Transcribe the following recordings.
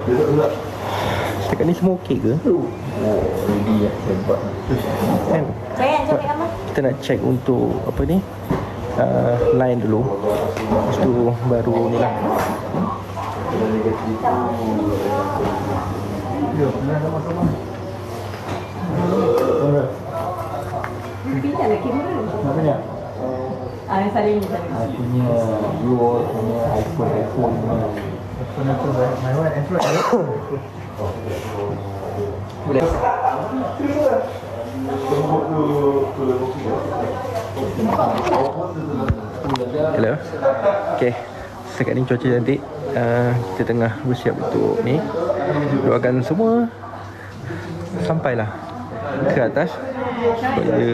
Setakat ni semua okey ke? Ready ya, hebat. Kan? Saya cantik apa? Kita nak check untuk apa ni, line dulu. Lepas tu baru ni lah. Pinjam lagi murah. Nak punya? Yang saling ni saling. Punya Vivo, punya iPhone my one Android. Boleh. Hello. Okay. Setakat ni cuaca cantik. Kita tengah bersiap untuk ni. Doakan semua sampailah ke atas supaya kita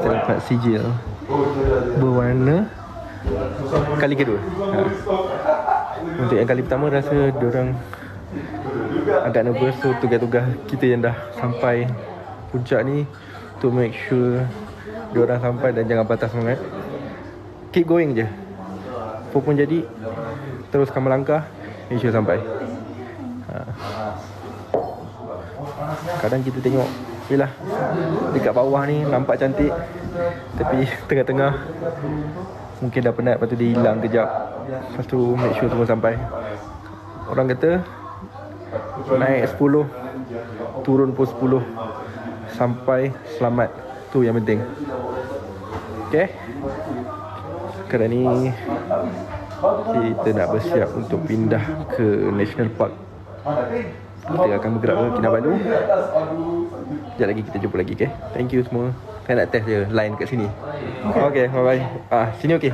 dapat sijil berwarna kali kedua. Untuk yang kali pertama rasa diorang agak nervous, so tugas-tugas kita yang dah sampai puncak ni to make sure diorang sampai dan jangan patah semangat. Keep going je. Apa pun jadi, teruskan melangkah, make sure sampai. Kadang kita tengok, yelah, dekat bawah ni nampak cantik, tapi tengah-tengah mungkin dah penat, lepas tu dia hilang kejap. Lepas tu make sure semua sampai. Orang kata naik 10, turun pun 10, sampai selamat. Tu yang penting. Okay. Sekarang ni kita nak bersiap untuk pindah ke National Park. Kita akan bergerak ke Kinabalu. Sekejap lagi kita jumpa lagi, okay? Thank you semua. Saya nak test je line kat sini. Okay, bye-bye. Sini okay?